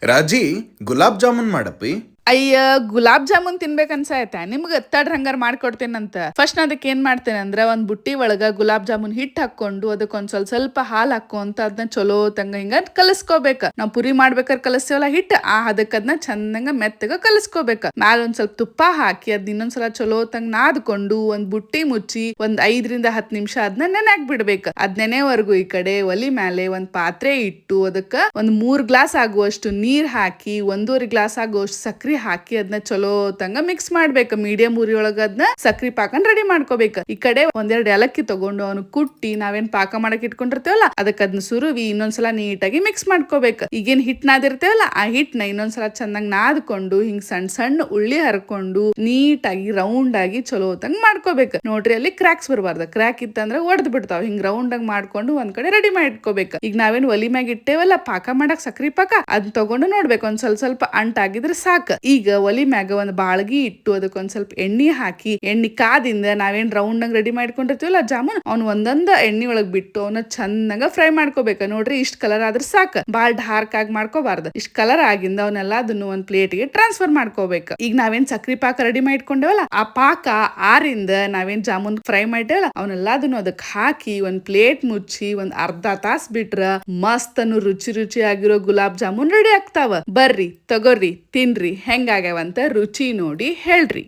ರಾಜಿ ಗುಲಾಬ್ ಜಾಮೂನ್ ಮಾಡಪ್ಪಿ. ಅಯ್ಯ ಗುಲಾಬ್ ಜಾಮೂನ್ ತಿನ್ಬೇಕ್ ಅನ್ಸಾಯತ್ತ ನಿಮ್ಗ ತಡ್ರ ಹಂಗಾರ ಮಾಡ್ಕೊಡ್ತೇನಂತ. ಫಸ್ಟ್ ಅದಕ್ಕೆ ಏನ್ ಮಾಡ್ತೇನೆ ಅಂದ್ರ ಒಂದ್ ಬುಟ್ಟಿ ಒಳಗ ಗುಲಾಬ್ ಜಾಮೂನ್ ಹಿಟ್ ಹಾಕೊಂಡು ಅದಕ್ಕೊಂದ್ ಸ್ವಲ್ಪ ಹಾಲ್ ಹಾಕೊಂತ ಅದನ್ನ ಚಲೋ ತಂಗ ಹಿಂಗ ಕಲಸ್ಕೋಬೇಕ. ನಾವ್ ಪುರಿ ಮಾಡ್ಬೇಕಾದ್ರೆ ಕಲಸ್ತೇವಲ್ಲ ಹಿಟ್ ಅದಕ್ಕ ಅದನ್ನ ಚಂದಂಗ ಮೆತ್ತಗ ಕಲಸ್ಕೋಬೇಕ. ಮ್ಯಾಲ ಒಂದ್ ಸ್ವಲ್ಪ ತುಪ್ಪ ಹಾಕಿ ಅದ್ ಇನ್ನೊಂದ್ಸಲ ಚಲೋ ತಂಗ ನಾದ್ಕೊಂಡು ಒಂದ್ ಬುಟ್ಟಿ ಮುಚ್ಚಿ ಒಂದ್ 5 ರಿಂದ 10 ನಿಮಿಷ ಅದನ್ನ ನೆನ್ಯಾಕ್ ಬಿಡ್ಬೇಕ. ಅದ್ ನೆನೆವರೆಗೂ ಈ ಕಡೆ ಒಲಿ ಮ್ಯಾಲೆ ಒಂದ್ ಪಾತ್ರೆ ಇಟ್ಟು ಅದಕ್ಕ ಒಂದ್ 3 ಗ್ಲಾಸ್ ಆಗುವಷ್ಟು ನೀರ್ ಹಾಕಿ 1.5 ಗ್ಲಾಸ್ ಆಗುವಷ್ಟು ಸಕ್ರಿ ಹಾಕಿ ಅದನ್ನ ಚಲೋ ತಂಗ ಮಿಕ್ಸ್ ಮಾಡ್ಬೇಕು. ಮೀಡಿಯಂ ಉರಿ ಒಳಗ ಅದನ್ನ ಸಕ್ರಿ ಪಾಕನ್ ರೆಡಿ ಮಾಡ್ಕೋಬೇಕು. ಈ ಕಡೆ 1-2 ಏಲಕ್ಕಿ ತಗೊಂಡು ಅವನು ಕುಟ್ಟಿ ನಾವೇನ್ ಪಾಕ ಮಾಡಕ್ ಇಟ್ಕೊಂಡಿರ್ತೇವಲ್ಲ ಅದಕ್ಕ ಅದನ್ನ ಸುರುವಿ ಇನ್ನೊಂದ್ಸಲ ನೀಟಾಗಿ ಮಿಕ್ಸ್ ಮಾಡ್ಕೋಬೇಕು. ಈಗೇನ್ ಹಿಟ್ ನಾದಿರ್ತೇವಲ್ಲ ಆ ಹಿಟ್ನ ಇನ್ನೊಂದ್ಸಲ ಚಂದಂಗ್ ನಾದ್ಕೊಂಡು ಹಿಂಗ್ ಸಣ್ಣ ಸಣ್ಣ ಉಳ್ಳಿ ಹರ್ಕೊಂಡು ನೀಟಾಗಿ ರೌಂಡ್ ಆಗಿ ಚಲೋ ತಂಗ್ ಮಾಡ್ಕೋಬೇಕು. ನೋಡ್ರಿ ಅಲ್ಲಿ ಕ್ರಾಕ್ಸ್ ಬರಬಾರ್ದು. ಕ್ರಾಕ್ ಇತ್ತಂದ್ರೆ ಒಡೆದ್ ಬಿಡ್ತಾವ. ಹಿಂಗ್ ರೌಂಡ್ ಆಗಿ ಮಾಡ್ಕೊಂಡು ಒಂದ್ ಕಡೆ ರೆಡಿ ಮಾಡಿ ಇಟ್ಕೋಬೇಕು. ಈಗ ನಾವೇನ್ ಒಲಿ ಮ್ಯಾಗ ಇಟ್ಟೇವಲ್ಲ ಪಾಕ ಮಾಡಕ್ ಸಕ್ರಿ ಪಾಕ ಅದ್ ತಗೊಂಡು ನೋಡ್ಬೇಕು ಒಂದ್ ಸ್ವಲ್ಪ ಅಂಟಾಗಿದ್ರೆ ಸಾಕ. ಈಗ ಒಲಿ ಮ್ಯಾಗ ಒಂದ್ ಬಾಳ್ಗಿ ಇಟ್ಟು ಅದಕ್ಕೊಂದ್ ಸ್ವಲ್ಪ ಎಣ್ಣಿ ಹಾಕಿ ಎಣ್ಣಿ ಕಾದಿಂದ ನಾವೇನ್ ರೌಂಡ್ ಆಗಿ ರೆಡಿ ಮಾಡ್ಕೊಂಡಿರ್ತೀವಲ್ಲ ಜಾಮೂನ್ ಅವ್ನ ಒಂದೊಂದ್ ಎಣ್ಣಿ ಒಳಗ್ ಬಿಟ್ಟು ಅವನ್ನ ಚಂದಂಗ ಫ್ರೈ ಮಾಡ್ಕೋಬೇಕು. ನೋಡ್ರಿ ಇಷ್ಟ ಕಲರ್ ಆದ್ರೆ ಸಾಕ, ಬಾಳ್ ಡಾರ್ಕ್ ಆಗಿ ಮಾಡ್ಕೋಬಾರ್ದು. ಇಷ್ಟ ಕಲರ್ ಆಗಿಂದ ಅವನ್ನೆಲ್ಲ ಅದನ್ನು ಒಂದ್ ಪ್ಲೇಟ್ಗೆ ಟ್ರಾನ್ಸ್ಫರ್ ಮಾಡ್ಕೋಬೇಕು. ಈಗ ನಾವೇನ್ ಸಕ್ರಿ ಪಾಕ ರೆಡಿ ಮಾಡಿಟ್ಕೊಂಡೇವಲ್ಲ ಆ ಪಾಕ ಆರಿಂದ ನಾವೇನ್ ಜಾಮೂನ್ ಫ್ರೈ ಮಾಡಿದೇವಲ್ಲ ಅವನ್ನೆಲ್ಲದನ್ನು ಅದಕ್ ಹಾಕಿ ಒಂದ್ ಪ್ಲೇಟ್ ಮುಚ್ಚಿ ಒಂದ್ ಅರ್ಧ ತಾಸ್ ಬಿಟ್ರ ಮಸ್ತ್ ಅನ್ನು ರುಚಿ ಆಗಿರೋ ಗುಲಾಬ್ ಜಾಮೂನ್ ರೆಡಿ ಆಗ್ತಾವ. ಬರ್ರಿ ತಗೋರಿ ತಿನ್ರಿ ಹೆಂಗಾಗ್ಯಾವಂತ ರುಚಿ ನೋಡಿ ಹೇಳ್ರಿ.